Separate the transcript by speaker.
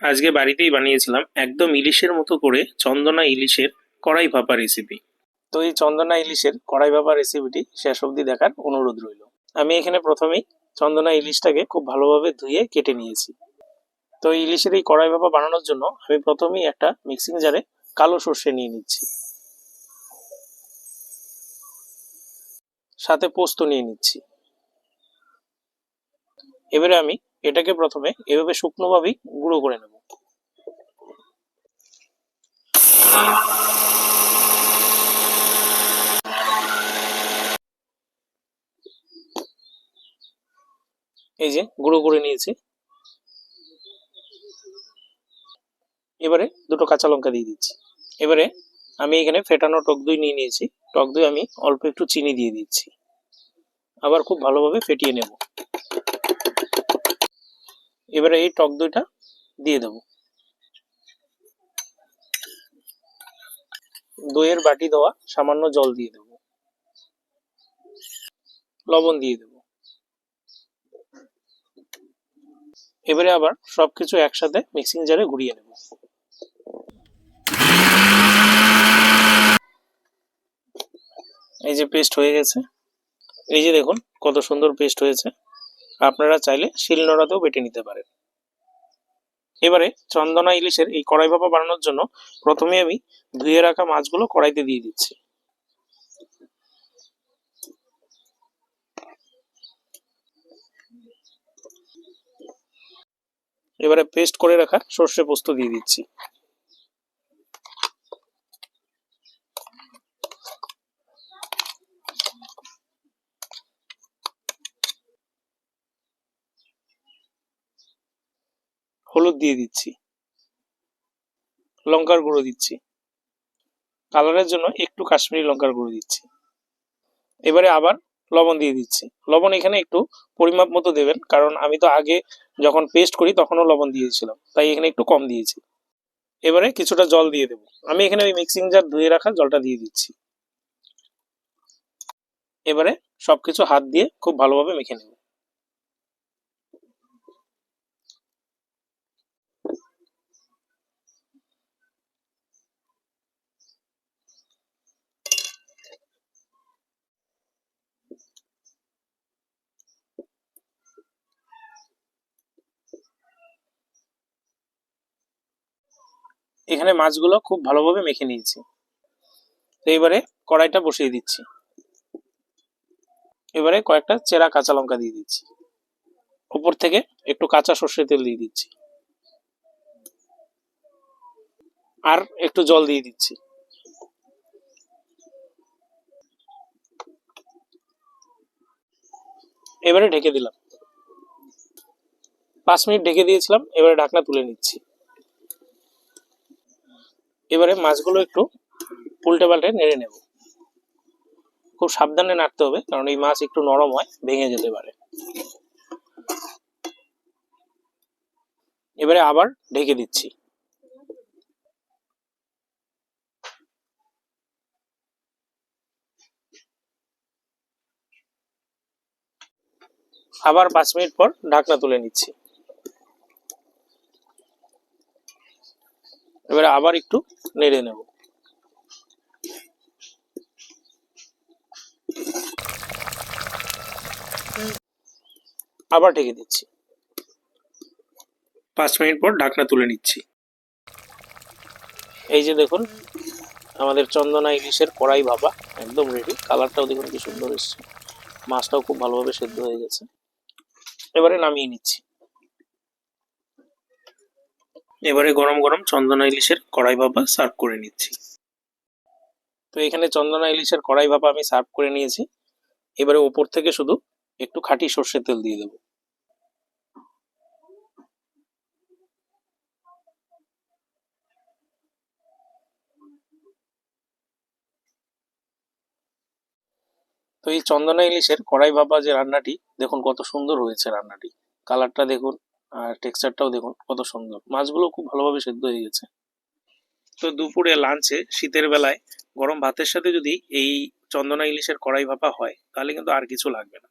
Speaker 1: আজকে বাড়িতেই বানিয়েছিলাম একদম ইলিশের মতো করে চন্দনা ইলিশের কড়াই ভাপা রেসিপি। তো এই চন্দনা ইলিশের কড়াই ভাপা রেসিপিটি শেষ অবধি দেখার অনুরোধ রইল। আমি এখানে প্রথমেই চন্দনা ইলিশটাকে খুব ভালোভাবে ধুয়ে কেটে নিয়েছি। তো এই ইলিশের এই কড়াই ভাপা বানানোর জন্য আমি প্রথমেই একটা মিক্সিং জারে কালো সর্ষে নিয়ে নিচ্ছি, সাথে পোস্ত নিয়ে নিচ্ছি। এবারে আমি এটাকে প্রথমে এভাবে শুকনোভাবেই গুঁড়ো করে নেব। এই যে গুঁড়ো করে নিয়েছি। এবারে দুটো কাঁচা লঙ্কা দিয়ে দিচ্ছি। এবারে আমি এখানে ফেটানো টক দই নিয়ে নিয়েছি। টক দই আমি অল্প একটু চিনি দিয়ে দিচ্ছি, আবার খুব ভালোভাবে ফেটিয়ে নেব। এবারে এই টক দইটা দিয়ে দেব। দইয়ের বাটি দেওয়া সামান্য জল দিয়ে দেব, লবণ দিয়ে দেব। এবারে আবার সবকিছু একসাথে মিক্সিং জারে ঘুরিয়ে নেব। এই যে পেস্ট হয়ে গেছে। এই যে দেখুন কত সুন্দর পেস্ট হয়েছে। আপনারা চাইলে শিলনোড়াতেও বেটে নিতে পারেন। এবারে চন্দনা ইলিশের এই কড়াই ভাপা বানানোর জন্য প্রথমে আমি ধুয়ে রাখা মাছগুলো কড়াইতে দিয়ে দিচ্ছি। এবারে পেস্ট করে রাখা সর্ষে পোস্ত দিয়ে দিচ্ছি। হলুদ দিয়ে দিচ্ছি, লঙ্কার গুঁড়ো দিচ্ছি, কালারের জন্য একটু কাশ্মীরি লঙ্কার গুঁড়ো দিচ্ছি। এবারে আবার লবণ দিয়ে দিচ্ছি। লবণ এখানে একটু পরিমাপ মতো দেবেন, কারণ আমি তো আগে যখন পেস্ট করি তখনও লবণ দিয়েছিলাম, তাই এখানে একটু কম দিয়েছি। এবারে কিছুটা জল দিয়ে দেবো। আমি এখানে ওই মিক্সিং জার ধুয়ে রাখা জলটা দিয়ে দিচ্ছি। এবারে সবকিছু হাত দিয়ে খুব ভালোভাবে মেখে নেব। এখানে মাছগুলো খুব ভালোভাবে মেখে নিয়েছি। তো এবারে কড়াইটা বসিয়ে দিচ্ছি। এবারে কয়েকটা চেরা কাঁচা লঙ্কা দিয়ে দিচ্ছি। উপর থেকে একটু কাঁচা সর্ষের তেল দিয়ে দিচ্ছি, আর একটু জল দিয়ে দিচ্ছি। এবারে ঢেকে দিলাম। 5 মিনিট ঢেকে দিয়েছিলাম। এবারে ঢাকনা তুলে নিচ্ছি। এবারে মাছগুলো একটু উল্টে পাল্টে নেড়ে নেব। খুব সাবধানে নাড়তে হবে, কারণ এই মাছ একটু নরম হয়, ভেঙে যেতে পারে। এবারে আবার ঢেকে দিচ্ছি। আবার 5 মিনিট পর ঢাকনা তুলে নিচ্ছি। এবারে আবার একটু নেড়ে নেব। আবার ঢেকে দিচ্ছি। 5 মিনিট পর ঢাকনা তুলে নিচ্ছি। এই যে দেখুন আমাদের চন্দনা ইলিশের কড়াই ভাপা একদম রেডি। কালারটাও দেখুন কি সুন্দর এসছে। মাছটাও খুব ভালোভাবে সেদ্ধ হয়ে গেছে। এবারে নামিয়ে নিচ্ছি। এবারে গরম গরম চন্দনা ইলিশের কড়াই ভাপা সার্ভ করে নিচ্ছি। তো এখানে চন্দনা ইলিশের কড়াই ভাপা আমি সার্ভ করে নিয়েছি। এবারে ওপর থেকে শুধু একটু খাঁটি সর্ষের তেল দিয়ে দেবো। তো এই চন্দনা ইলিশের কড়াই ভাপা যে রান্নাটি দেখুন কত সুন্দর হয়েছে। রান্নাটি কালারটা দেখুন, আর টেক্সচারটাও দেখুন কত সুন্দর। মাছগুলো খুব ভালোভাবে সেদ্ধ হয়ে গেছে। তো দুপুরে লাঞ্চে শীতের বেলায় গরম ভাতের সাথে যদি এই চন্দনা ইলিশের কড়াই ভাপা হয়, তাহলে কিন্তু আর কিছু লাগবে না।